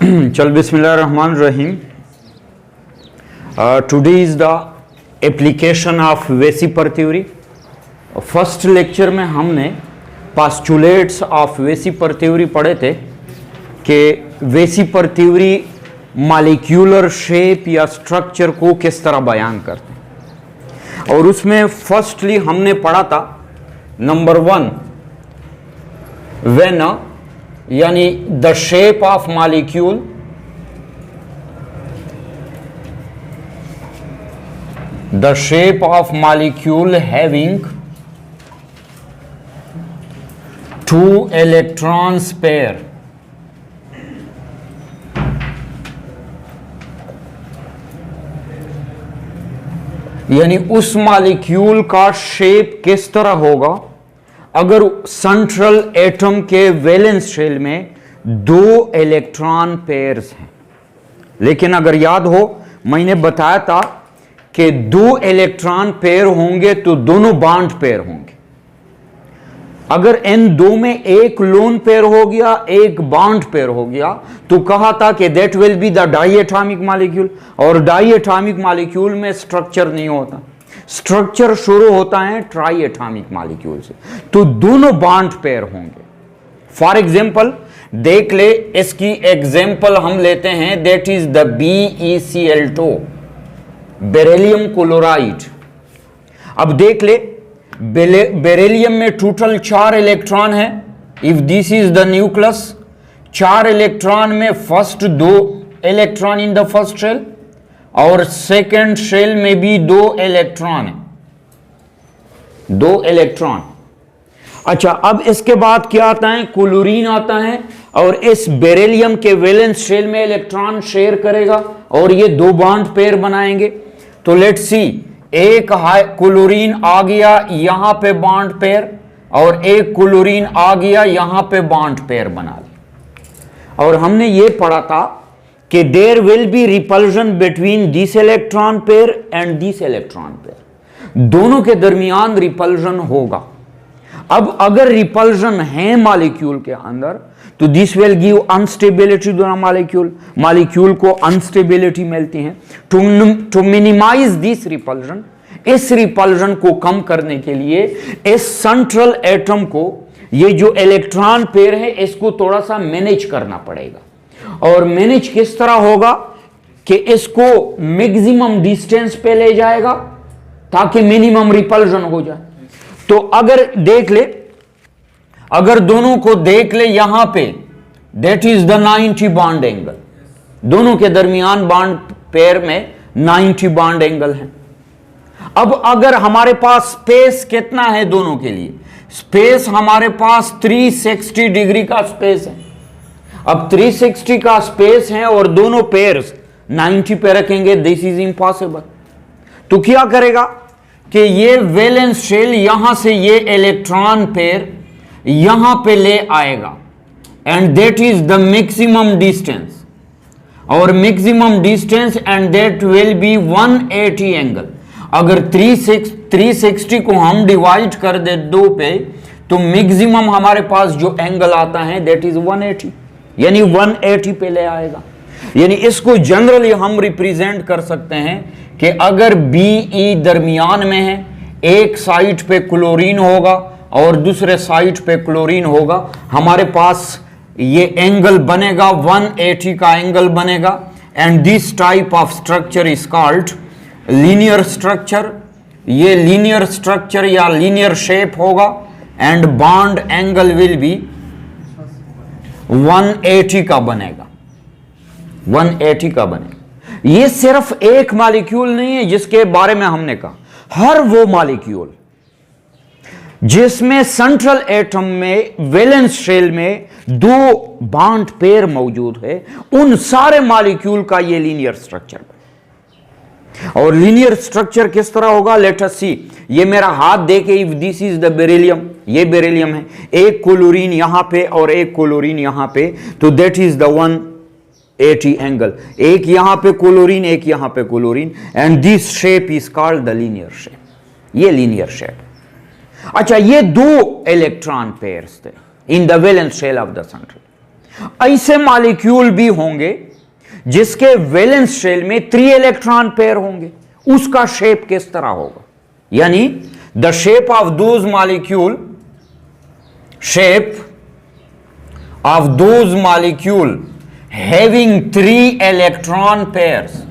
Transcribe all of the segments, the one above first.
चल बिस्मिल्लाहिर्रहमानिर्रहीम। Today is the application of VSEPR theory. First lecture में हमने पास्टुलेट्स ऑफ वेसिपर थ्योरी पढ़े थे कि वेसिपर थ्योरी मॉलिक्यूलर शेप या स्ट्रक्चर को किस तरह बयान करते हैं, और उसमें फर्स्टली हमने पढ़ा था नंबर 1 व्हेन यानी the shape of molecule having 2 electrons pair यानी उस मॉलिक्यूल का शेप किस तरह होगा अगर सेंट्रल एटम के वैलेंस शेल में 2 इलेक्ट्रॉन पेयर्स हैं। लेकिन अगर याद हो, मैंने बताया था कि 2 इलेक्ट्रॉन पेयर होंगे तो दोनों बॉन्ड पेयर होंगे। अगर इन दो में एक लोन पेयर हो गया, एक बॉन्ड पेयर हो गया, तो कहा था कि that will be the diatomic molecule. और डाइएटॉमिक मॉलिक्यूल में स्ट्रक्चर नहीं होता, स्ट्रक्चर शुरू होता है ट्राइएटॉमिक मॉलिक्यूल से, तो दोनों बॉन्ड पेयर होंगे। फॉर एग्जांपल देख ले, इसकी एग्जांपल हम लेते हैं, that is the BeCl2 beryllium chloride. अब देख ले, बेरिलियम में टोटल 4 इलेक्ट्रॉन है। If this is the nucleus, 4 electron में first 2 electron in the first shell और सेकेंड शेल में भी 2 इलेक्ट्रॉन है, 2 इलेक्ट्रॉन। अच्छा, अब इसके बाद क्या आता है, क्लोरीन आता है और इस बेरिलियम के वैलेंस शेल में इलेक्ट्रॉन शेयर करेगा और ये 2 बॉन्ड पेयर बनाएंगे। तो लेट्स सी, एक क्लोरीन आ गया यहां पे बॉन्ड पेयर और एक क्लोरीन आ गया यहां पे बॉन्ड पेयर बना लिया। और हमने ये पढ़ा था कि there will be repulsion between this electron pair and this electron pair, दोनों के दरमियान रिपल्जन होगा। अब अगर रिपल्जन है मॉलिक्यूल के अंदर तो this will give instability to the molecule, molecule को अनस्टेबिलिटी मिलती है। टू मिनिमाइज दिस रिपल्जन, इस रिपल्जन को कम करने के लिए इस सेंट्रल एटम को, ये जो इलेक्ट्रॉन पेयर है, इसको थोड़ा सा मैनेज करना पड़ेगा। और मैनेज किस तरह होगा कि इसको मैक्सिमम डिस्टेंस पे ले जाएगा ताकि मिनिमम रिपल्जन हो जाए। तो अगर देख ले, अगर दोनों को देख ले यहां पे, that is the 90 bond angle, दोनों के दरमियान बॉन्ड पेयर में 90 बॉन्ड एंगल है। अब अगर हमारे पास स्पेस कितना है दोनों के लिए, स्पेस हमारे पास 360 डिग्री का स्पेस है। अब 360 का स्पेस है और दोनों पेयर्स 90 पे रखेंगे, दिस इज इम्पॉसिबल। तो क्या करेगा कि ये वैलेंस शेल यहां से ये इलेक्ट्रॉन पेयर यहां पे ले आएगा and that is the maximum distance, और maximum distance and that will be 180 angle. अगर 360 को हम डिवाइड कर दे 2 पे, तो मैक्सिमम हमारे पास जो एंगल आता है दैट इज 180, यानी 180 पे ले आएगा। यानी इसको जनरली हम रिप्रेजेंट कर सकते हैं कि अगर BE दरमियान में है, एक साइड पे क्लोरीन होगा और दूसरे साइड पे क्लोरीन होगा, हमारे पास ये एंगल बनेगा 180 का एंगल बनेगा। And this type of structure is called linear structure. ये लीनियर स्ट्रक्चर या लीनियर शेप होगा and bond angle will be 180 का बनेगा, 180 का बनेगा। ये सिर्फ एक मॉलिक्यूल नहीं है जिसके बारे में हमने कहा, हर वो मॉलिक्यूल जिसमें सेंट्रल एटम में वैलेंस शेल में 2 बॉन्ड पेयर मौजूद है, उन सारे मॉलिक्यूल का ये लीनियर स्ट्रक्चर है। और लीनियर स्ट्रक्चर किस तरह होगा, लेट अस सी। ये मेरा हाथ देखे, if this is the beryllium, ये बेरिलियम है, एक क्लोरीन यहां पे और एक क्लोरीन यहां पे, तो दैट इज द 180 एंगल। एक यहां पे क्लोरीन, एक यहां पे chlorine, and this shape is called the linear shape, ये लीनियर शेप। अच्छा, ये 2 इलेक्ट्रॉन पेयर्स थे in the valence shell of the central. ऐसे मॉलिक्यूल भी होंगे जिसके वैलेंस शेल में 3 इलेक्ट्रॉन पेयर होंगे, उसका शेप किस तरह होगा? यानी the shape of those molecule, shape of those molecule having 3 electron pairs,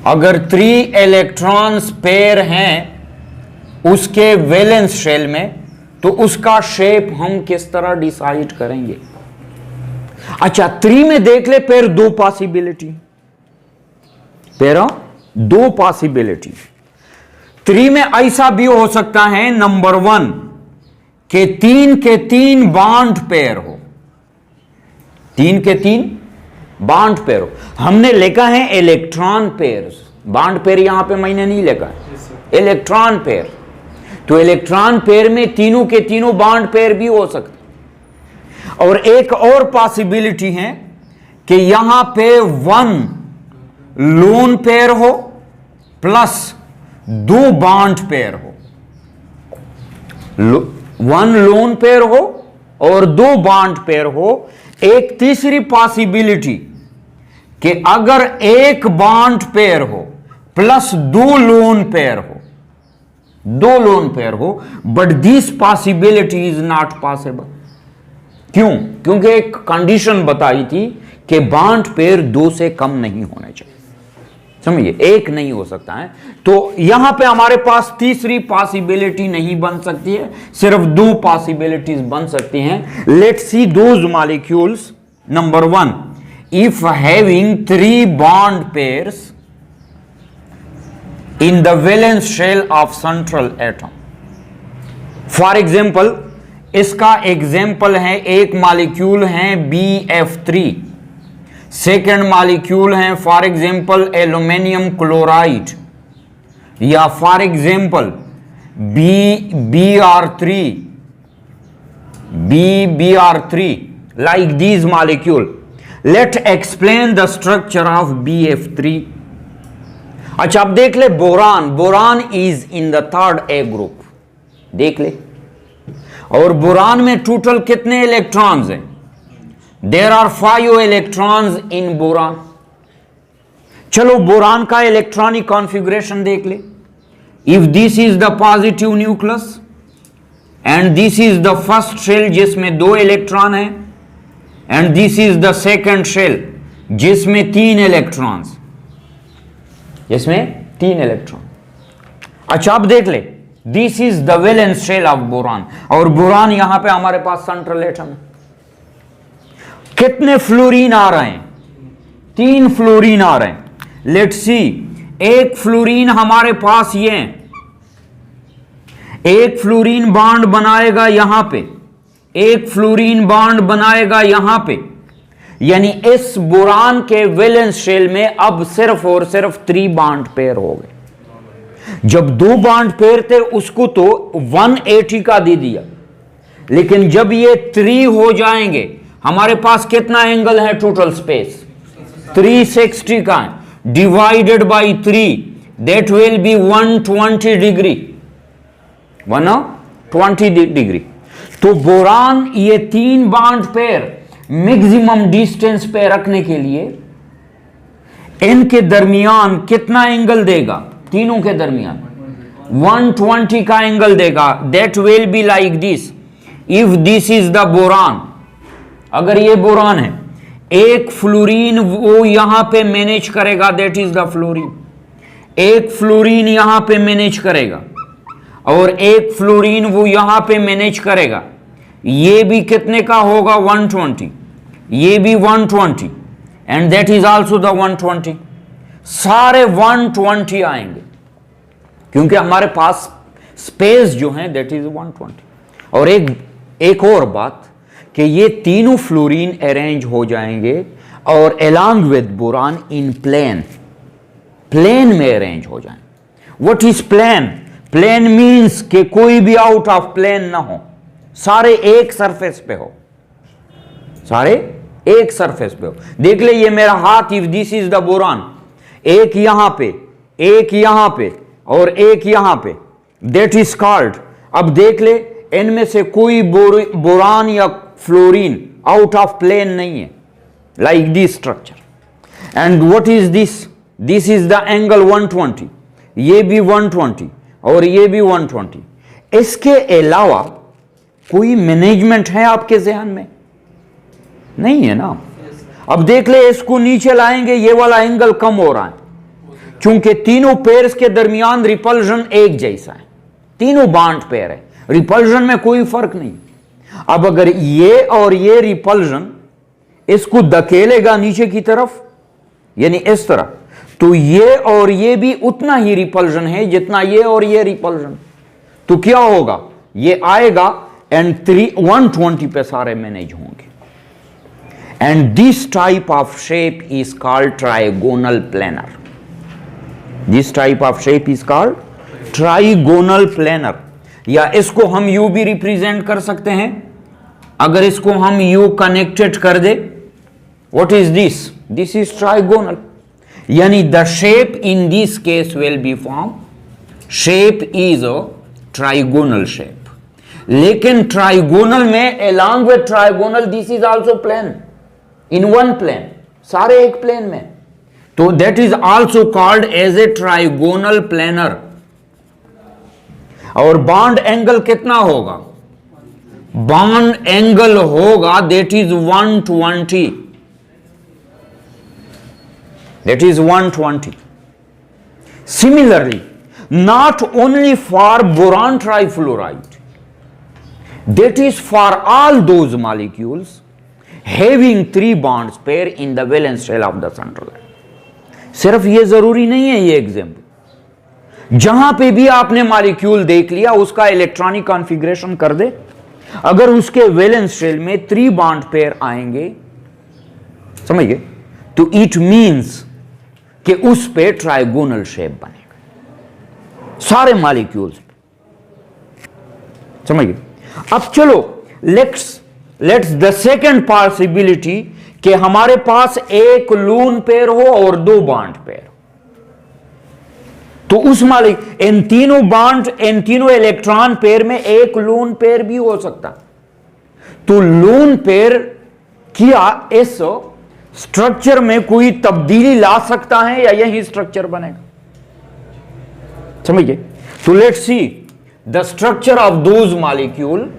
अगर 3 इलेक्ट्रॉन्स पेयर हैं उसके वैलेंस शेल में, तो उसका शेप हम किस तरह डिसाइड करेंगे? अच्छा, 3 में देख ले पेयर 2 पॉसिबिलिटी, पेयर 2 पॉसिबिलिटी। 3 में ऐसा भी हो सकता है नंबर 1 के 3 बॉन्ड पेयर हो, 3 के 3 बॉन्ड पेयर हो। हमने लिखा है इलेक्ट्रॉन पेयर्स, बॉन्ड पेयर यहां पे मैंने नहीं लिखा है, इलेक्ट्रॉन पेयर। तो इलेक्ट्रॉन पेयर में तीनों के तीनों बॉन्ड पेयर भी हो सकते। और एक और पॉसिबिलिटी है कि यहां पे 1 लोन पेयर हो प्लस 2 बॉन्ड पेयर हो, 1 लोन पेयर हो और 2 बॉन्ड पेयर हो। एक तीसरी पॉसिबिलिटी कि अगर 1 बॉन्ड पेयर हो प्लस 2 लोन पेयर हो, 2 लोन पेयर हो, but this possibility is not possible. क्यों? क्योंकि एक कंडीशन बताई थी कि बॉन्ड पेयर 2 से कम नहीं होने चाहिए, समझिए, 1 नहीं हो सकता है। तो यहां पे हमारे पास तीसरी पॉसिबिलिटी नहीं बन सकती है, सिर्फ 2 पॉसिबिलिटीज बन सकती हैं। Let's see those molecules. Number 1, if having 3 bond pairs in the valence shell of central atom. For example, इसका एग्जाम्पल है, एक मॉलिक्यूल है BF3, सेकेंड मॉलिक्यूल है फॉर एग्जाम्पल एल्यूमिनियम क्लोराइड, या for example BR3, like these molecule. Let's explain the structure of BF3. अच्छा, अब देख ले boron, boron is in the 3rd A group, देख ले। और बोरान में टोटल कितने इलेक्ट्रॉन्स हैं? There are 5 electrons in boron. चलो बोरान का इलेक्ट्रॉनिक कॉन्फ़िगरेशन देख ले। If this is the positive nucleus and this is the first shell जिसमें 2 इलेक्ट्रॉन है, and this is the second shell जिसमें 3 इलेक्ट्रॉन्स, इसमें 3 इलेक्ट्रॉन। अच्छा, अब देख ले, this is the valence shell of boron, और बोरान यहां पे हमारे पास सेंट्रल एटम है। कितने फ्लोरीन आ रहे हैं? 3 फ्लोरीन आ रहे हैं। लेट्स सी, एक फ्लोरीन हमारे पास ये है, एक फ्लोरीन बॉन्ड बनाएगा यहां पे, एक फ्लोरीन बॉन्ड बनाएगा यहां पे, यानी इस बोरान के वैलेंस शेल में अब सिर्फ और सिर्फ 3 बॉन्ड पेयर हो गए। जब 2 बॉन्ड पेयर थे उसको तो 180 का दे दिया, लेकिन जब ये 3 हो जाएंगे, हमारे पास कितना एंगल है टोटल स्पेस? 360 का है, divided by 3, that will B 120 degree, 120 degree. तो बोरान ये 3 बॉन्ड पेयर मैक्सिमम डिस्टेंस पे रखने के लिए इनके दरमियान कितना एंगल देगा? तीनों के दरमियान 120 का एंगल देगा। That will be like this. If this is the boron, अगर ये बोरान है, एक फ्लोरीन वो यहां पे मैनेज करेगा, दैट इज द फ्लोरीन। एक फ्लोरीन यहां पे मैनेज करेगा और एक फ्लोरीन वो यहां पे मैनेज करेगा। ये भी कितने का होगा? 120, ये भी 120, and that is also the 120। सारे 120 आएंगे क्योंकि हमारे पास स्पेस जो है दैट इज 120। और एक और बात कि ये तीनों फ्लोरीन अरेंज हो जाएंगे और along with boron in plane में अरेंज हो जाएंगे। What is plane? Plane means कि कोई भी आउट ऑफ प्लेन ना हो, सारे एक सरफेस पे हो, सारे एक सरफेस पे हो। देख ले, ये मेरा हाथ, if this is the boron, एक यहां पे, एक यहां पे और एक यहां पे, दैट इज कॉल्ड। अब देख ले, N में से कोई बोरान या फ्लोरीन आउट ऑफ प्लेन नहीं है, like this structure. And what is this? This is the angle 120, ये भी 120 और ये भी 120। इसके अलावा कोई मैनेजमेंट है आपके ज़हन में? नहीं है ना। अब देख ले, इसको नीचे लाएंगे, ये वाला एंगल कम हो रहा है, क्योंकि तीनों पेयर्स के दरमियान रिपल्जन एक जैसा है, तीनों बॉन्ड पेयर है, रिपल्जन में कोई फर्क नहीं। अब अगर ये और ये रिपल्जन इसको धकेलेगा नीचे की तरफ, यानी इस तरह, तो ये और ये भी उतना ही रिपल्जन है जितना ये और ये रिपल्जन। तो क्या होगा? ये आएगा एंड 120 पे सारे मैनेज होंगे। And this type of shape is called trigonal planar. This type of shape is called trigonal planar. या इसको हम यू भी रिप्रेजेंट कर सकते हैं। अगर इसको हम यू कनेक्टेड कर दे, what is this? This is trigonal, यानी the shape in this case will be form, shape is a trigonal shape. लेकिन ट्राइगोनल में along with trigonal this is also plane, in one plane, सारे एक plane में, तो that is also called as a trigonal planar. और bond angle कितना होगा? Bond angle होगा that is 120, that is 120. Similarly, not only for boron trifluoride, that is for all those molecules having 3 bonds pair in the valence shell of the central atom. सिर्फ ये जरूरी नहीं है ये example, जहां पे भी आपने मॉलिक्यूल देख लिया उसका इलेक्ट्रॉनिक कॉन्फ़िगरेशन कर दे, अगर उसके वैलेंस शेल में 3 बॉन्ड पेयर आएंगे, समझ गए, तो इट मींस कि उस पे ट्राइगोनल शेप बनेगा सारे मॉलिक्यूल्स पे, समझ गए। अब चलो लेट्स द सेकंड पॉसिबिलिटी कि हमारे पास एक लून पेयर हो और 2 बॉन्ड पेयर, तो उस इन तीनों इलेक्ट्रॉन पेयर में एक लून पेयर भी हो सकता। तो लून पेयर किया इस स्ट्रक्चर में कोई तब्दीली ला सकता है या यही स्ट्रक्चर बनेगा, समझिए। तो let's see the structure of those molecule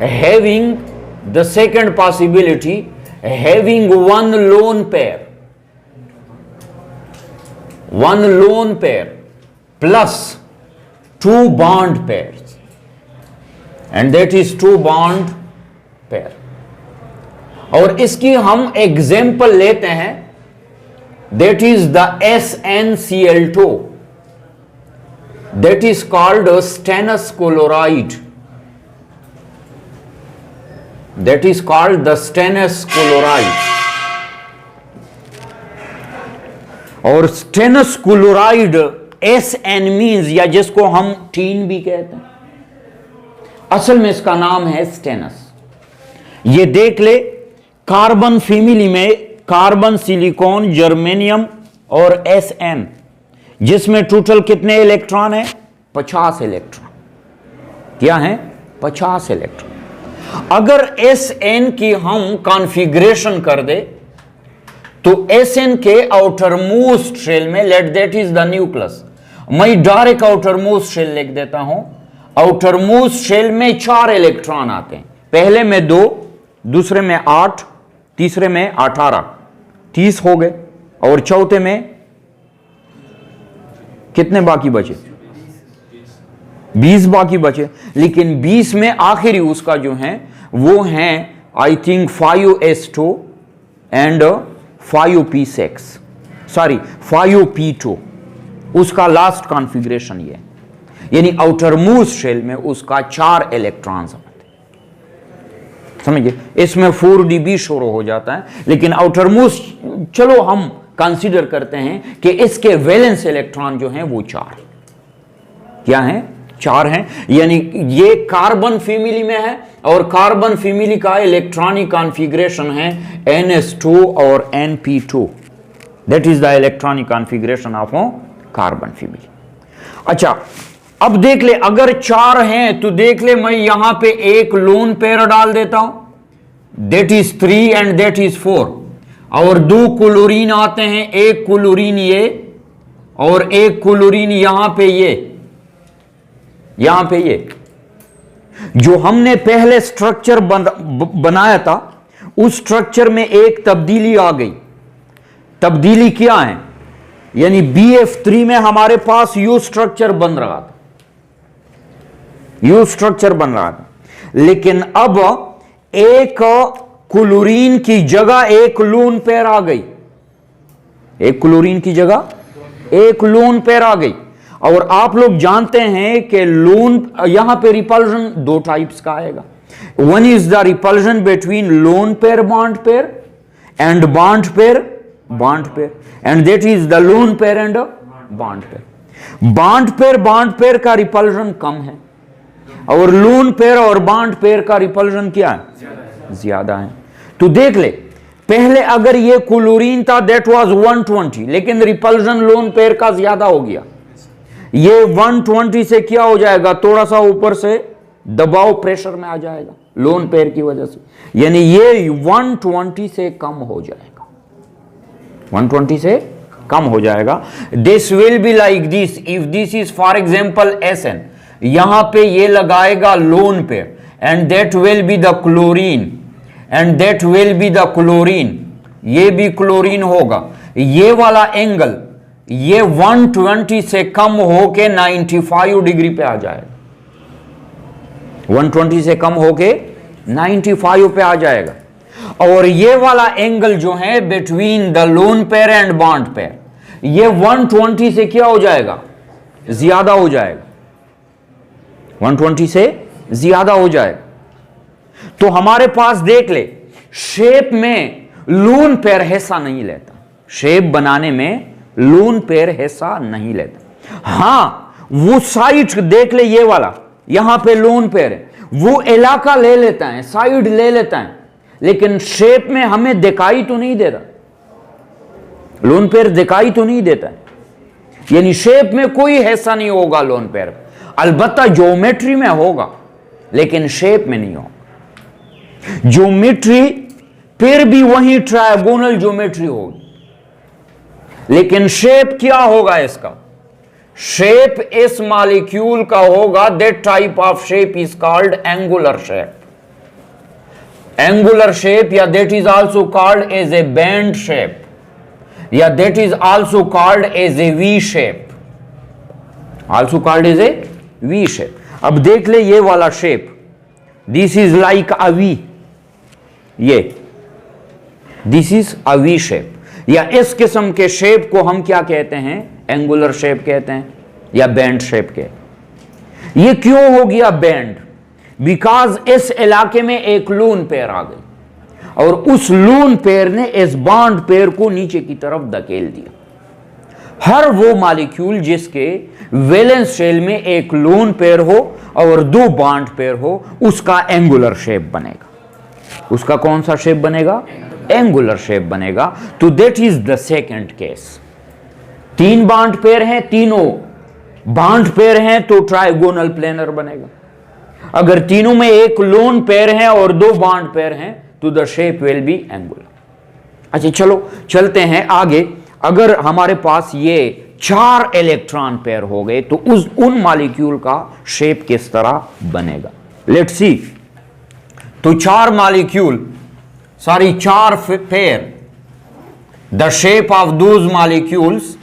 having the second possibility, having one loan pair plus 2 bond pairs, and that is 2 bond pair. और इसकी हम एग्जाम्पल लेते हैं, that is the SnCl2, that is called stannous chloride, that is called the stannous chloride. और stannous chloride Sn means, या जिसको हम tin भी कहते हैं, असल में इसका नाम है स्टेनस। ये देख ले, कार्बन फैमिली में कार्बन, सिलिकॉन, जर्मेनियम और Sn, जिसमें टोटल कितने इलेक्ट्रॉन है? 50 इलेक्ट्रॉन। क्या है? 50 इलेक्ट्रॉन। अगर Sn की हम कॉन्फ़िगरेशन कर दे, तो Sn के आउटर मोस्ट शेल में, let that is the nucleus, मैं डायरेक्ट आउटर मोस्ट शेल लिख देता हूं। आउटर मोस्ट शेल में 4 इलेक्ट्रॉन आते हैं, पहले में 2, दूसरे में 8, तीसरे में 18, 30 हो गए, और चौथे में कितने बाकी बचे? 20 बाकी बचे। लेकिन 20 में आखिरी उसका जो है वो है I think 5s2 and 5p6, sorry 5p2, उसका लास्ट कॉन्फ़िगरेशन ये, यानी आउटर मोस्ट शेल में उसका 4 इलेक्ट्रॉन्स आते, समझिए। इसमें 4d भी शुरू हो जाता है, लेकिन आउटर मोस्ट, चलो हम कंसीडर करते हैं कि इसके वैलेंस इलेक्ट्रॉन जो हैं वो 4, क्या हैं? 4 हैं। यानी ये कार्बन फैमिली में है, और कार्बन फैमिली का इलेक्ट्रॉनिक कॉन्फ़िगरेशन है NS2 और NP2, that is the electronic configuration of carbon family. अच्छा, अब देख ले, अगर 4 हैं तो देख ले, मैं यहां पे एक लोन पेयर डाल देता हूं, that is 3 and that is 4, और 2 क्लोरीन आते हैं, एक क्लोरीन ये और एक क्लोरीन यहां पे ये जो हमने पहले स्ट्रक्चर बनाया था, उस स्ट्रक्चर में एक तब्दीली आ गई। तब्दीली क्या है? यानी BF3 में हमारे पास यू स्ट्रक्चर बन रहा था, लेकिन अब एक क्लोरीन की जगह एक लोन पेयर आ गई, एक क्लोरीन की जगह एक लोन पेयर आ गई। और आप लोग जानते हैं कि लोन, यहां पे रिपल्जन 2 टाइप्स का आएगा। One is the repulsion between lone pair bond pair and bond pair and that is the lone pair and bond pair. Bond pair का रिपल्जन कम है और लोन पेयर और बॉन्ड पेयर का repulsion क्या है? ज्यादा है। तो देख ले, पहले अगर ये क्लोरीन था दैट वाज 120, लेकिन रिपल्जन लोन पेयर का ज्यादा हो गया। ये 120 से क्या हो जाएगा? थोड़ा सा ऊपर से दबाव प्रेशर में आ जाएगा लोन पेयर की वजह से, यानी ये 120 से कम हो जाएगा, 120 से कम हो जाएगा। This will be like this if this is for example SN, यहां पे ये लगाएगा loan pair and that will be the chlorine and that will be the chlorine, ये भी क्लोरीन होगा। ये वाला एंगल ये 120 से कम होके 95 डिग्री पे आ जाएगा, 120 से कम होके 95 पे आ जाएगा। और ये वाला एंगल जो है between the lone pair and bond pair, ये 120 से क्या हो जाएगा? ज्यादा हो जाएगा, 120 से ज्यादा हो जाएगा। तो हमारे पास देख ले, शेप में लोन पेयर हिस्सा नहीं लेता, शेप बनाने में लोन पेयर हिस्सा नहीं लेता। हां, वो साइड देख ले, ये वाला यहां पे लोन पेयर है, वो इलाका ले लेता है, साइड ले लेता है, लेकिन शेप में हमें दिखाई तो नहीं देता, लोन पेयर दिखाई तो नहीं देता है, यानी शेप में कोई हिस्सा नहीं होगा लोन पेयर। अलबत्ता ज्योमेट्री में होगा लेकिन शेप में नहीं होगा। ज्योमेट्री फिर भी वही ट्रायगोनल ज्योमेट्री होगी, लेकिन शेप क्या होगा इसका? शेप इस मॉलिक्यूल का होगा, that type of shape is called angular shape, angular shape, या that is also called as a bent shape, या that is also called as a V shape, also called as a V shape. अब देख ले ये वाला shape, this is like a V, ये this is a V shape, या इस किस्म के शेप को हम क्या कहते हैं? एंगुलर शेप कहते हैं या बैंड शेप कहते हैं। ये क्यों हो गया बैंड? बिकॉज इस इलाके में एक लोन पेयर आ गई और उस लोन पेयर ने इस बॉन्ड पेयर को नीचे की तरफ धकेल दिया। हर वो मॉलिक्यूल जिसके वैलेंस शेल में एक लोन पेयर हो और 2 बॉन्ड पेयर हो, उसका एंगुलर शेप बनेगा। उसका कौन सा शेप बनेगा? एंगुलर शेप बनेगा। तो that is the second case. 3 bond pair हैं, तीनों बॉन्ड पेयर हैं तो ट्राइगोनल प्लेनर बनेगा। अगर तीनों में एक लोन पेयर है और 2 बॉन्ड पेयर हैं तो the shape will be angular. अच्छा, चलो चलते हैं आगे। अगर हमारे पास ये 4 इलेक्ट्रॉन पेयर हो गए तो उन मॉलिक्यूल का शेप किस तरह बनेगा? Let's see. तो 4 molecule, sorry 4 pair, the shape of those molecules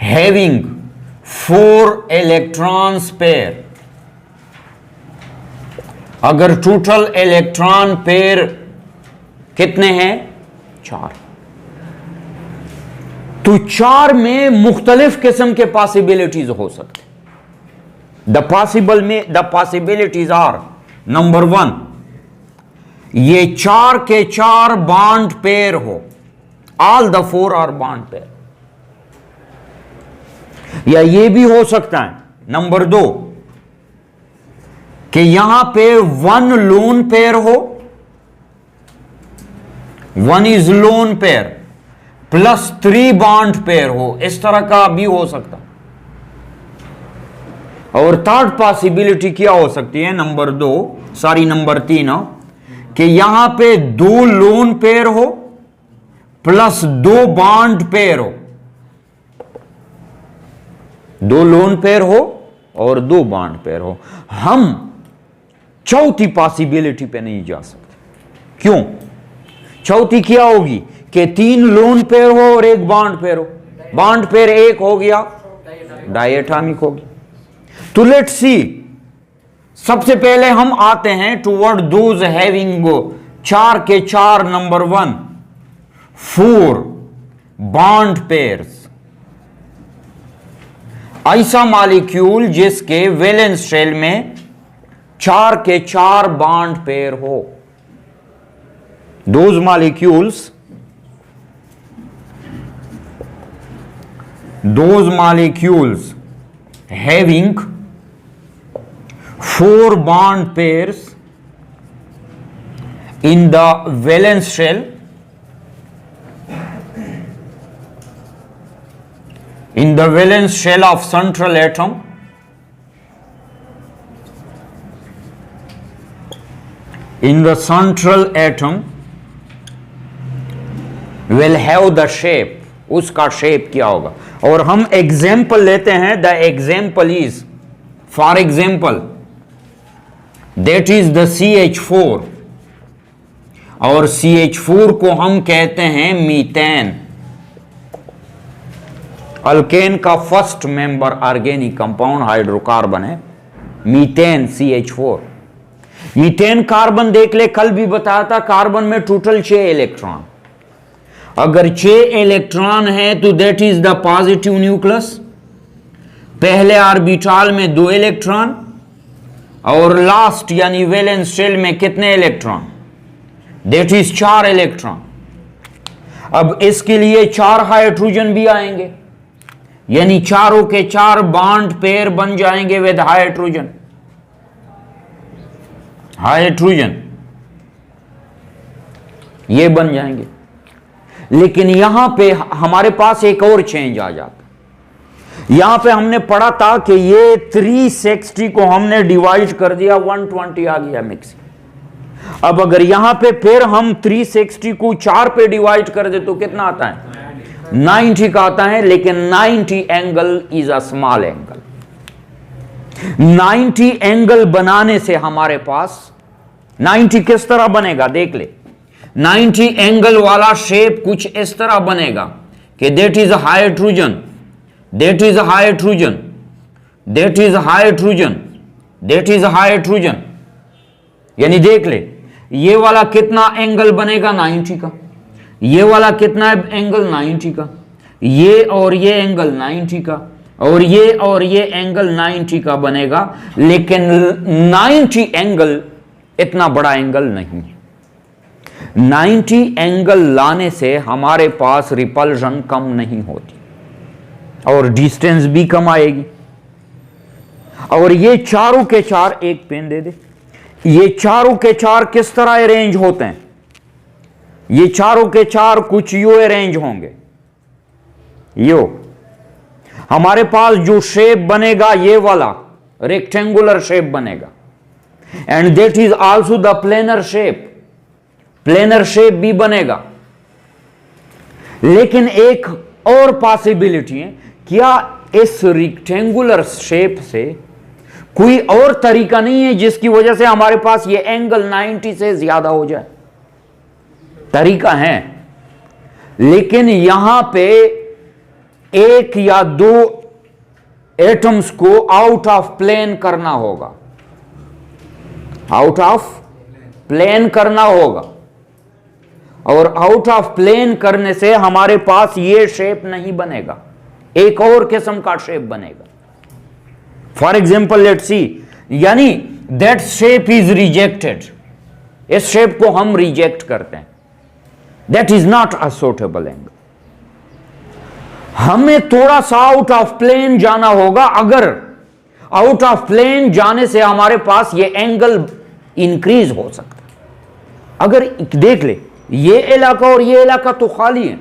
having 4 electrons pair. अगर टोटल इलेक्ट्रॉन पेयर कितने हैं? 4। तो 4 में मुख्तलिफ किस्म के पॉसिबिलिटीज हो सकते। द पॉसिबिलिटीज आर, नंबर 1, ये 4 के 4 बॉन्ड पेयर हो, all the 4 are bond pair. या ये भी हो सकता है, नंबर 2, कि यहां पे 1 लोन पेयर हो, 1 is loan pair plus 3 bond pair हो, इस तरह का भी हो सकता। और थर्ड पॉसिबिलिटी क्या हो सकती है, नंबर 3, कि यहां पे 2 लोन पेयर हो प्लस 2 बॉन्ड पेयर हो, 2 लोन पेयर हो और 2 बॉन्ड पेयर हो। हम चौथी पॉसिबिलिटी पे नहीं जा सकते। क्यों? चौथी क्या होगी कि 3 लोन पेयर हो और 1 बॉन्ड पेयर हो। बॉन्ड पेयर 1 हो गया, डायटोमिक होगी। तो लेट्स सी, सबसे पहले हम आते हैं टुवर्ड दोज हैविंग 4 के 4 नंबर 1 4 बॉन्ड पेयर्स। ऐसा मॉलिक्यूल जिसके वैलेंस शेल में 4 के 4 बॉन्ड पेयर हो। Those molecules having 4 bond pairs in the valence shell, of central atom, in the central atom will have the shape, उसका shape क्या होगा। और हम एग्जाम्पल लेते हैं, the example is, for example that is the CH4, और CH4 को हम कहते हैं मीथेन। अल्केन का first member organic compound hydrocarbon है मीथेन, CH4। मीथेन कार्बन देख ले, कल भी बताया था, कार्बन में टोटल 6 इलेक्ट्रॉन। अगर 6 इलेक्ट्रॉन है तो that is the positive nucleus. पहले ऑर्बिटल में 2 इलेक्ट्रॉन और लास्ट यानी वैलेंस शेल में कितने इलेक्ट्रॉन, दैट इज 4 इलेक्ट्रॉन। अब इसके लिए 4 हाइड्रोजन भी आएंगे, यानी चारों के 4 बॉन्ड पेयर बन जाएंगे विद हाइड्रोजन। ये बन जाएंगे। लेकिन यहां पे हमारे पास एक और चेंज आ जाता है। यहां पे हमने पढ़ा था कि ये 360 को हमने डिवाइड कर दिया, 120 आ गया मिक्सिंग। अब अगर यहां पे फिर हम 360 को 4 पे डिवाइड कर दे तो कितना आता है, 90 का आता है। लेकिन 90 angle is a small angle. 90 angle बनाने से हमारे पास 90 किस तरह बनेगा देख ले। 90 एंगल वाला शेप कुछ इस तरह बनेगा कि that is hydrogen, that is hydrogen, that is hydrogen, that is hydrogen. यानी देख ले, ये वाला कितना एंगल बनेगा 90 का, ये वाला कितना एंगल 90 का, ये और ये एंगल 90 का, और ये एंगल 90 का बनेगा। लेकिन 90 एंगल इतना बड़ा एंगल नहीं है। 90 एंगल लाने से हमारे पास रिपल्शन कम नहीं होती और डिस्टेंस भी कम आएगी। और ये चारों के चार, एक पेन दे दे, ये चारों के चार किस तरह अरेंज होते हैं, ये चारों के चार कुछ यू अरेंज होंगे। यो हमारे पास जो शेप बनेगा ये वाला रेक्टेंगुलर शेप बनेगा, and that is also the planar shape, planar shape भी बनेगा। लेकिन एक और पॉसिबिलिटी है, क्या इस रेक्टेंगुलर शेप से कोई और तरीका नहीं है जिसकी वजह से हमारे पास ये एंगल 90 से ज्यादा हो जाए? तरीका है, लेकिन यहां पे एक या दो एटम्स को आउट ऑफ प्लेन करना होगा, आउट ऑफ प्लेन करना होगा। और आउट ऑफ प्लेन करने से हमारे पास ये शेप नहीं बनेगा, एक और किस्म का शेप बनेगा। फॉर एग्जाम्पल लेट्स सी, यानी दैट शेप इज रिजेक्टेड, इस शेप को हम रिजेक्ट करते हैं, that is not a suitable angle. हमें थोड़ा सा आउट ऑफ प्लेन जाना होगा। अगर आउट ऑफ प्लेन जाने से हमारे पास ये एंगल इंक्रीज हो सकता है। अगर देख ले, ये इलाका और ये इलाका तो खाली है,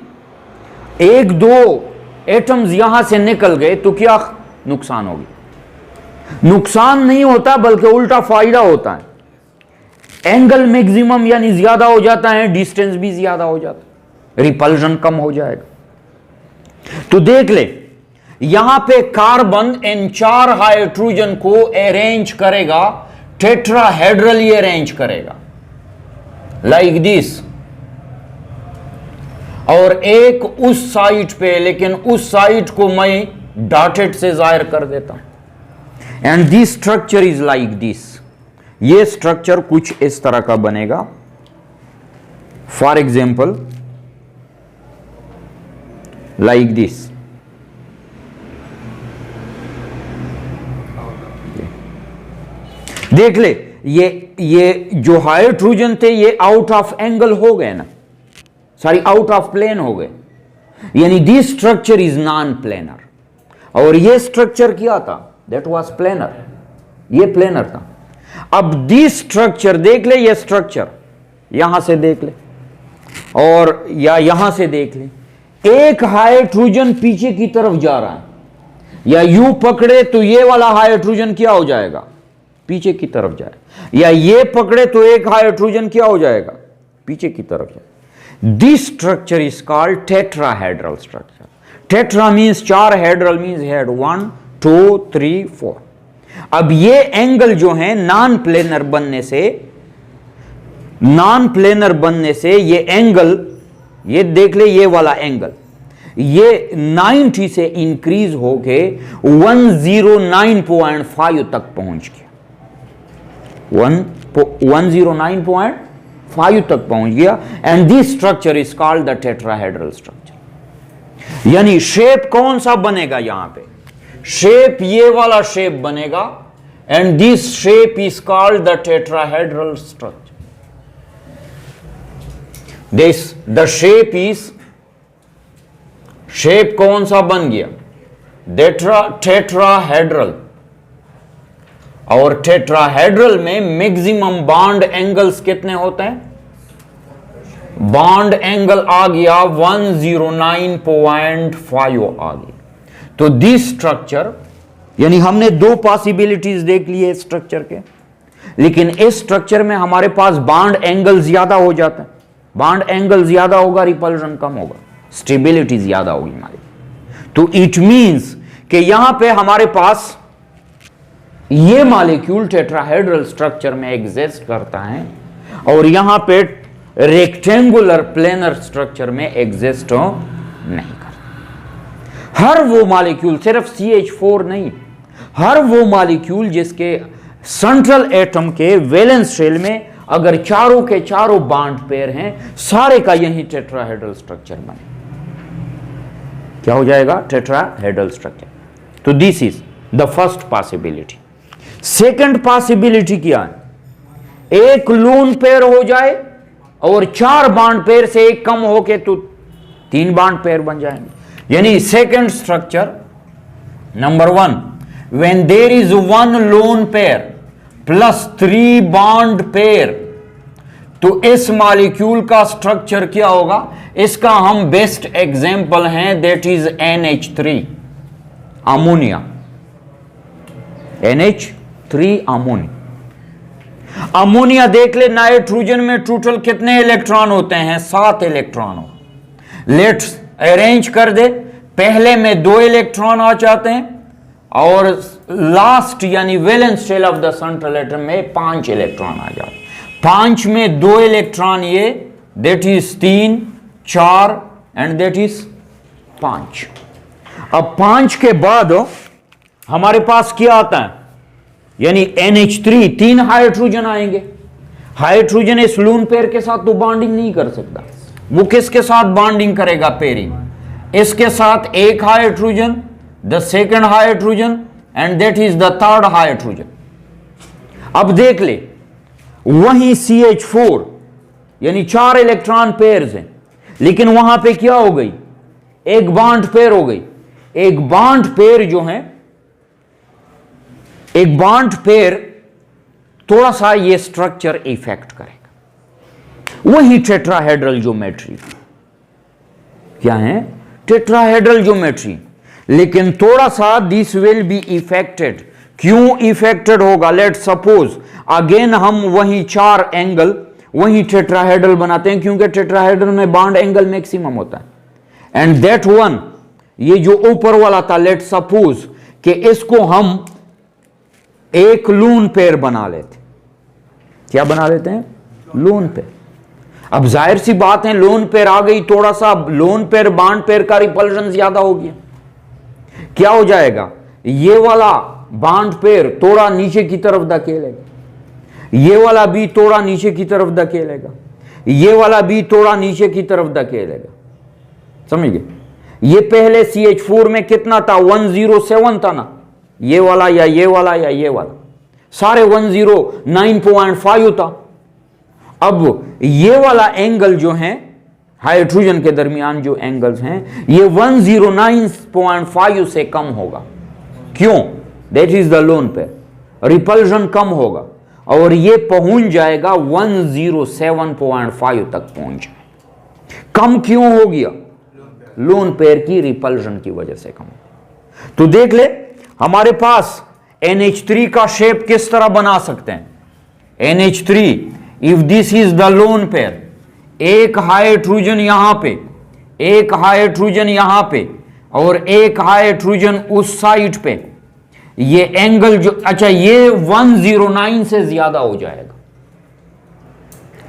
एक दो एटम्स यहां से निकल गए तो क्या नुकसान होगी? नुकसान नहीं होता बल्कि उल्टा फायदा होता है। एंगल मैक्सिमम यानी ज्यादा हो जाता है, डिस्टेंस भी ज्यादा हो जाता है, रिपल्जन कम हो जाएगा। तो देख ले, यहां पे कार्बन इन 4 हाइड्रोजन को अरेंज करेगा, टेट्राहेड्रली अरेंज करेगा लाइक दिस, और एक उस साइड पे, लेकिन उस साइड को मैं डॉटेड से जाहिर कर देता हूं। And this structure is like this, ये स्ट्रक्चर कुछ इस तरह का बनेगा। फॉर एग्जाम्पल लाइक दिस, देख ले, ये जो हाइड्रोजन थे ये आउट ऑफ एंगल हो गए ना, सॉरी आउट ऑफ प्लेन हो गए, यानी this structure is non planar. और ये स्ट्रक्चर क्या था, दैट वाज प्लेनर, ये प्लेनर था। अब दिस स्ट्रक्चर देख ले, ये स्ट्रक्चर यहां से देख ले और या यहां से देख ले, एक हाइड्रोजन पीछे की तरफ जा रहा है, या यूं पकड़े तो ये वाला हाइड्रोजन क्या हो जाएगा, पीछे की तरफ जाए, या ये पकड़े तो एक हाइड्रोजन क्या हो जाएगा, पीछे की तरफ जाए। This structure is called tetrahedral structure. Tetra means 4, hedral means head, 1 2 3 4। अब ये एंगल जो है नॉन प्लेनर बनने से ये एंगल, ये देख ले, ये वाला एंगल ये 90 से इंक्रीज होके 109.5 तक पहुंच गया, 109.5 तक पहुंच गया। And this structure is called the tetrahedral structure. यानी शेप कौन सा बनेगा, यहां पे शेप ये वाला शेप बनेगा, and this shape is called the tetrahedral structure. This the shape is, shape कौन सा बन गया, टेट्राहेड्रल। और टेट्राहेड्रल में मैक्सिमम बॉन्ड एंगल्स कितने होते हैं, बॉन्ड एंगल आ गया 109.5 आ गया। तो दिस स्ट्रक्चर, यानी हमने 2 पॉसिबिलिटीज देख ली है स्ट्रक्चर के, लेकिन इस स्ट्रक्चर में हमारे पास बॉन्ड एंगल ज्यादा हो जाता है। बॉन्ड एंगल ज्यादा होगा, रिपल्जन कम होगा, स्टेबिलिटी ज्यादा होगी हमारी। तो इट मींस कि यहां पे हमारे पास ये मॉलिक्यूल टेट्राहेड्रल स्ट्रक्चर में एग्जिस्ट करता है, और यहां पे रेक्टेंगुलर प्लेनर स्ट्रक्चर में एग्जिस्ट नहीं करता। हर वो मॉलिक्यूल, सिर्फ CH4 नहीं, हर वो मॉलिक्यूल जिसके सेंट्रल एटम के वैलेंस शेल में अगर चारों के चारों बॉन्ड पेयर हैं, सारे का यही टेट्राहेड्रल स्ट्रक्चर बने, क्या हो जाएगा, टेट्राहेड्रल स्ट्रक्चर। तो this is the first possibility. Second possibility क्या है, एक लोन पेयर हो जाए और 4 बॉन्ड पेयर से एक कम होके तो 3 बॉन्ड पेयर बन जाएंगे। यानी second structure, number 1, when there is 1 lone pair plus 3 bond pair, तो इस मॉलिक्यूल का स्ट्रक्चर क्या होगा, इसका हम बेस्ट एग्जांपल हैं, that is NH3 ammonia, NH3 ammonia. Ammonia देख ले, नाइट्रोजन में टोटल कितने इलेक्ट्रॉन होते हैं, 7 इलेक्ट्रॉन हो। लेट्स अरेंज कर दे, पहले में 2 इलेक्ट्रॉन आ जाते हैं, और लास्ट यानी valence shell of the central atom में 5 इलेक्ट्रॉन आ जाते हैं। 5 में 2 इलेक्ट्रॉन ये, that is 3 4 and that is 5। अब 5 के बाद हमारे पास क्या आता है, यानी NH3, 3 हाइड्रोजन आएंगे। हाइड्रोजन इस लोन पेयर के साथ तो बॉन्डिंग नहीं कर सकता, वो किसके साथ बॉन्डिंग करेगा, पेयरिंग, इसके साथ एक hydrogen, the second hydrogen, and that is the third hydrogen. अब देख ले, वहीं CH4 यानी 4 इलेक्ट्रॉन पेयर्स हैं, लेकिन वहां पे क्या हो गई, एक बॉन्ड पेयर हो गई। एक बॉन्ड पेयर जो है, एक बॉन्ड पेयर थोड़ा सा ये स्ट्रक्चर इफेक्ट करेगा। वही टेट्राहेड्रल ज्योमेट्री, क्या है, टेट्राहेड्रल ज्योमेट्री, लेकिन थोड़ा सा दिस विल बी इफेक्टेड क्यों इफेक्टेड होगा? लेट सपोज अगेन हम वही 4 एंगल वही टेट्राहेड्रल बनाते हैं, क्योंकि टेट्राहेड्रल में बॉन्ड एंगल मैक्सिमम होता है। एंड दैट वन, ये जो ऊपर वाला था, लेट सपोज कि इसको हम एक लून पेयर बना लेते। क्या बना लेते हैं? Lone pair. अब जाहिर सी बात है, लोन पेयर आ गई, थोड़ा सा लोन पेयर बॉन्ड पेयर का रिपल्शन ज्यादा हो गया। क्या हो जाएगा? ये वाला बॉन्ड पेयर थोड़ा नीचे की तरफ धकेलेगा, ये वाला भी थोड़ा नीचे की तरफ धकेलेगा, ये वाला भी थोड़ा नीचे की तरफ धकेलेगा। समझ गए? ये पहले CH4 में कितना था? 107 था ना, ये वाला या ये वाला या ये वाला, सारे 109.5 था। अब ये वाला एंगल जो है हाइड्रोजन के दरमियान जो एंगल्स हैं, ये 109.5 से कम होगा। क्यों? That is the lone pair, repulsion कम होगा और ये पहुंच जाएगा 107.5 तक पहुंच जाए। कम क्यों हो गया? लोन पेयर की रिपल्शन की वजह से कम। तो देख ले, हमारे पास NH3 का शेप किस तरह बना सकते हैं? NH3, if this is the lone pair, एक हाइड्रोजन यहां पे, एक हाइड्रोजन यहां पे और एक हाइड्रोजन उस साइड पे, ये एंगल जो, अच्छा ये 109 से ज्यादा हो जाएगा,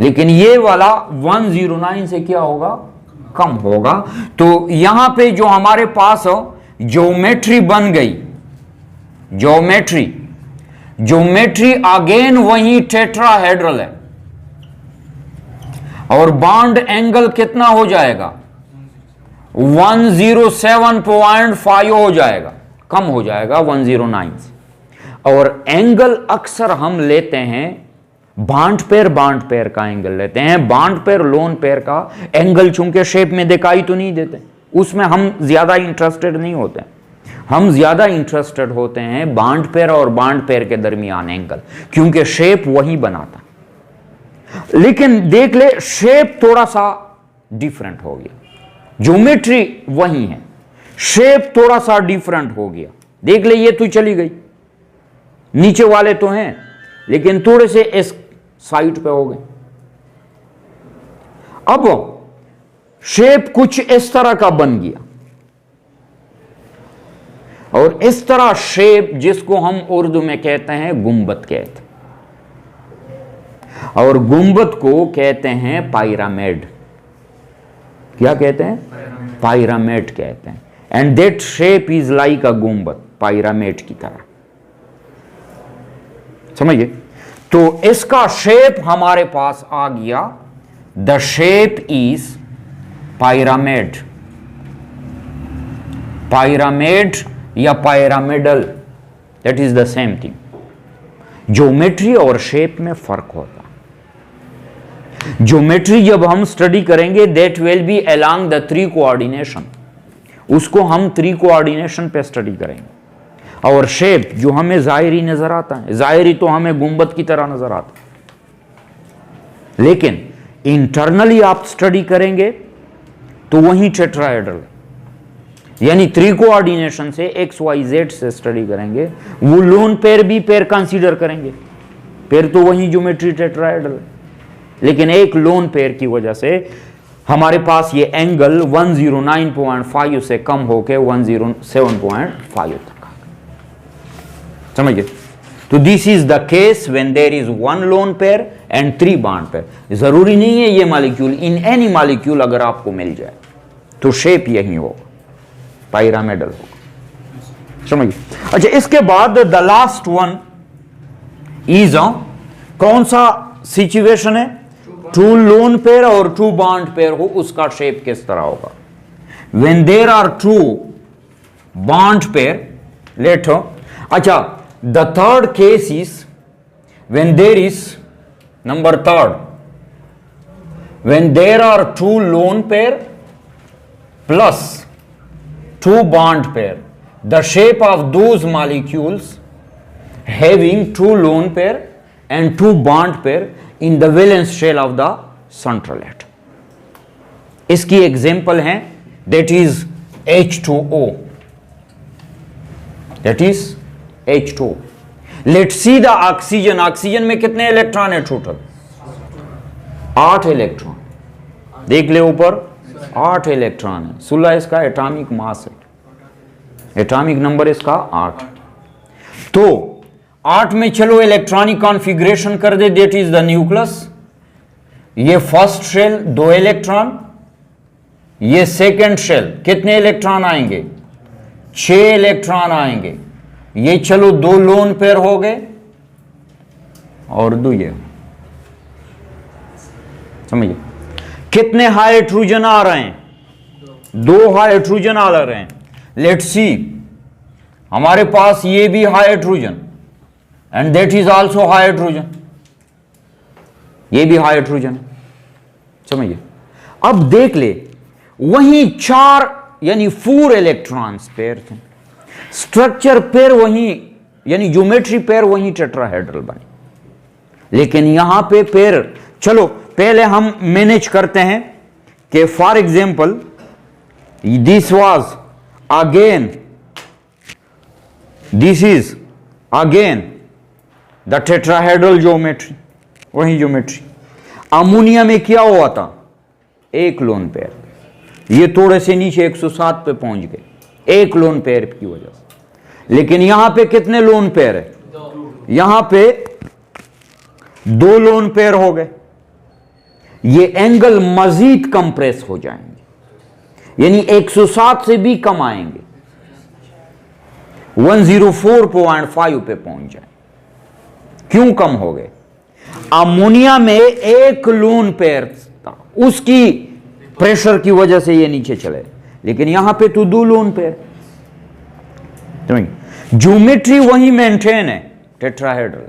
लेकिन ये वाला 109 से क्या होगा? कम होगा। तो यहां पे जो हमारे पास ज्योमेट्री बन गई, ज्योमेट्री अगेन वही टेट्राहेड्रल है और बॉन्ड एंगल कितना हो जाएगा? 107.5 हो जाएगा, कम हो जाएगा 109 से। और एंगल अक्सर हम लेते हैं बॉन्ड पेयर का एंगल लेते हैं। बॉन्ड पेयर लोन पेयर का एंगल चूंकि शेप में दिखाई तो नहीं देते, उसमें हम ज्यादा इंटरेस्टेड नहीं होते। हम ज्यादा इंटरेस्टेड होते हैं बॉन्ड पेयर और बॉन्ड पेयर के दरमियान एंगल, क्योंकि शेप वही बनाता। लेकिन देख ले, शेप थोड़ा सा डिफरेंट हो गया, ज्योमेट्री वही है, शेप थोड़ा सा डिफरेंट हो गया। देख ले, ये तो चली गई, नीचे वाले तो हैं लेकिन थोड़े से इस साइड पे हो गए। अब शेप कुछ इस तरह का बन गया और इस तरह शेप जिसको हम उर्दू में कहते हैं गुंबद कहते हैं, और गुंबद को कहते हैं पायरामिड। क्या कहते हैं? पायरामिड कहते हैं। And that shape is like अ गुंबद, पायरामिड की तरह। समझिए? तो इसका शेप हमारे पास आ गया, the shape is pyramid, pyramid या pyramidal, that is the same thing. Geometry और शेप में फर्क होता है। ज्योमेट्री जब हम स्टडी करेंगे, that will be along the 3 coordination, उसको हम 3 कोऑर्डिनेशन पे स्टडी करेंगे। और शेप जो हमें जाहिरी नजर आता है, जाहिरी तो हमें गुंबद की तरह नजर आता है, लेकिन इंटरनली आप स्टडी करेंगे तो वही टेट्राहेड्रल, यानी 3 कोऑर्डिनेशन से XYZ से स्टडी करेंगे, वो लोन पेयर भी पेयर कंसीडर करेंगे। पेयर तो वही ज्योमेट्री टेट्राहेड्रल है, लेकिन एक लोन पेयर की वजह से हमारे पास ये एंगल 109.5 से कम होकर 107.5 तक। समझिए? तो this is the case when there is 1 lone pair and 3 bond pair. जरूरी नहीं है ये मॉलिक्यूल, इन एनी मॉलिक्यूल अगर आपको मिल जाए तो शेप यही होगा, पायरामिडल होगा। समझिए? अच्छा, इसके बाद द लास्ट वन इज कौन सा सिचुएशन है? 2 लोन पेयर और 2 बॉन्ड पेयर हो, उसका शेप किस तरह होगा? When there are 2 bond pair, let अच्छा, the third case is when there is, number 3, when there are 2 lone pair plus 2 bond pair, the shape of those molecules having 2 lone pair and 2 bond pair in the valence shell of the central atom. इसकी example है, that is H2O, that is H2O। Let's see the oxygen, oxygen में कितने electron है total? 8 electron. देख ले ऊपर 8 electron है। 16 इसका एटॉमिक मास है, एटॉमिक नंबर इसका 8। तो 8 में चलो इलेक्ट्रॉनिक कॉन्फ़िगरेशन कर दे, दैट इज द न्यूक्लियस। ये फर्स्ट शेल 2 इलेक्ट्रॉन, ये सेकंड शेल कितने इलेक्ट्रॉन आएंगे? 6 इलेक्ट्रॉन आएंगे। ये चलो 2 लोन पेयर हो गए और 2 ये, समझिए कितने हाइड्रोजन आ रहे हैं? 2 हाइड्रोजन आ रहे हैं। लेट्स सी, हमारे पास ये भी hydrogen and that is also hydrogen, ये भी हाइड्रोजन है, समझिए। अब देख ले, वहीं 4 यानी 4 इलेक्ट्रॉन्स पेयर थे, स्ट्रक्चर पेयर वहीं यानी ज्योमेट्री पेयर वहीं टेट्राहेड्रल बने, लेकिन यहां पे पेयर, चलो पहले हम मैनेज करते हैं कि for example this was again, this is again the tetrahedral geometry, वही ज्योमेट्री। अमोनिया में क्या हुआ था? 1 लोन पेयर, ये थोड़े से नीचे 107 पे पहुंच गए 1 लोन पेयर की वजह से। लेकिन यहां पे कितने लोन पेयर है? यहां पे 2 लोन पेयर हो गए। ये एंगल मजीद कंप्रेस हो जाएंगे, यानी 107 से भी कम आएंगे, 104.5 पे पहुंच जाए। क्यों कम हो गए? अमोनिया में 1 लोन पेयर था, उसकी प्रेशर की वजह से ये नीचे चले, लेकिन यहां पे तो 2 लोन पेयर। ज्योमेट्री वही मेंटेन है, टेट्राहेड्रल।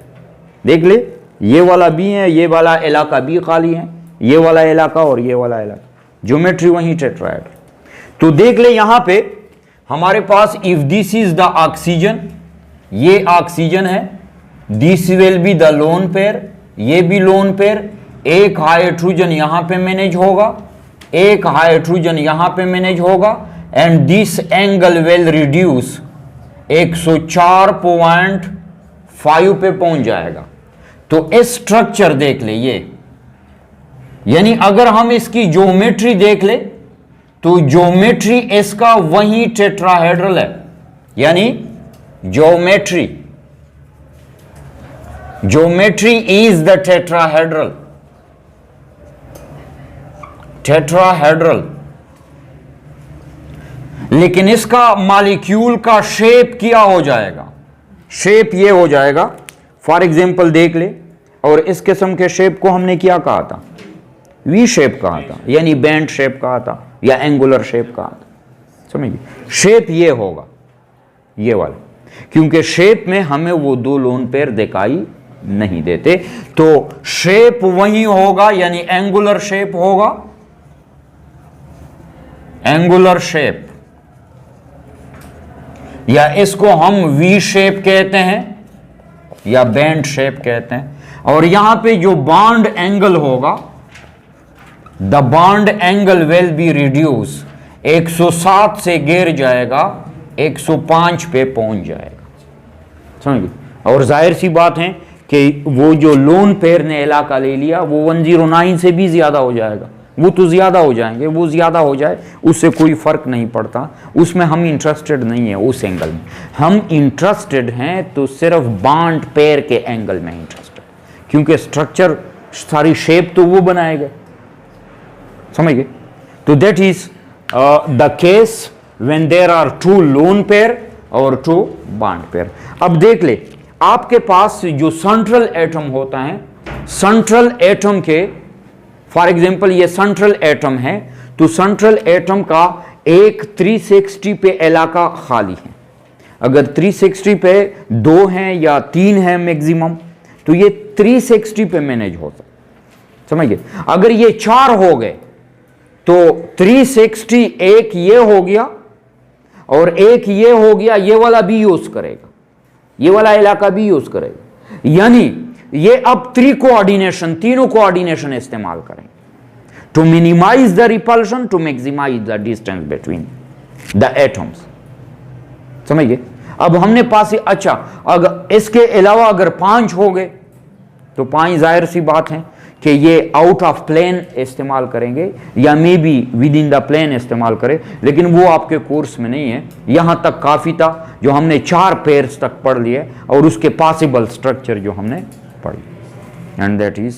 देख ले, ये वाला भी है, ये वाला इलाका भी खाली है, ये वाला इलाका और ये वाला इलाका, ज्योमेट्री वही टेट्राहेड्रल। तो देख ले यहां पे हमारे पास if this is the oxygen, ये ऑक्सीजन है, this will be the lone pair, ये भी लोन पेयर। 1 हाइड्रोजन यहां पे मैनेज होगा, 1 हाइड्रोजन यहां पे मैनेज होगा and this angle will reduce 104.5 पे पहुंच जाएगा। तो इस स्ट्रक्चर देख ले ये, यानी अगर हम इसकी ज्योमेट्री देख ले तो ज्योमेट्री इसका वही टेट्राहेड्रल है, यानी geometry is the tetrahedral, tetrahedral. लेकिन इसका मॉलिक्यूल का शेप क्या हो जाएगा? शेप ये हो जाएगा, फॉर एग्जांपल देख ले, और इस किस्म के शेप को हमने क्या कहा था? वी शेप कहा था, यानी बैंड शेप कहा था या एंगुलर शेप कहा था, समझिए। शेप ये होगा, ये वाला, क्योंकि शेप में हमें वो 2 लोन पेयर दिखाई नहीं देते, तो शेप वही होगा, यानी एंगुलर शेप होगा, एंगुलर शेप, या इसको हम वी शेप कहते हैं या बैंड शेप कहते हैं। और यहां पे जो बॉन्ड एंगल होगा, the bond angle will be reduce, 107 से गिर जाएगा, 105 पे पहुंच जाएगा, समझिए। और जाहिर सी बात है कि वो जो लोन पेयर ने इलाका ले लिया वो 109 से भी ज्यादा हो जाएगा, वो तो ज्यादा हो जाएंगे, वो ज्यादा हो जाए उससे कोई फर्क नहीं पड़ता, उसमें हम इंटरेस्टेड नहीं है। उस एंगल में हम इंटरेस्टेड हैं तो सिर्फ बॉन्ड पेयर के एंगल में इंटरेस्टेड, क्योंकि स्ट्रक्चर सारी शेप तो वो बनाएगा, समझ गए। तो that is the case when there are 2 lone pair और 2 बॉन्ड पेयर। अब देख ले, आपके पास जो सेंट्रल एटम होता है, सेंट्रल एटम के, फॉर एग्जांपल ये सेंट्रल एटम है, तो सेंट्रल एटम का एक 360 पे इलाका खाली है। अगर 360 पे 2 हैं या 3 हैं मैक्सिमम, तो ये 360 पे मैनेज होता, समझ गए। अगर ये 4 हो गए तो 360 एक ये हो गया और एक ये हो गया, ये वाला भी यूज करेगा, ये वाला इलाका भी यूज करेगा, यानी ये अब 3 कोऑर्डिनेशन, तीनों कोऑर्डिनेशन इस्तेमाल करेंगे to minimize the repulsion, to maximize the distance between the atoms, समझिए। अब हमने पास, अच्छा अगर इसके अलावा अगर 5 हो गए तो 5 जाहिर सी बात है कि ये आउट ऑफ प्लेन इस्तेमाल करेंगे या maybe within the plane इस्तेमाल करें, लेकिन वो आपके कोर्स में नहीं है। यहां तक काफ़ी था जो हमने 4 पेयर्स तक पढ़ लिए और उसके पॉसिबल स्ट्रक्चर जो हमने पढ़ी, एंड दैट इज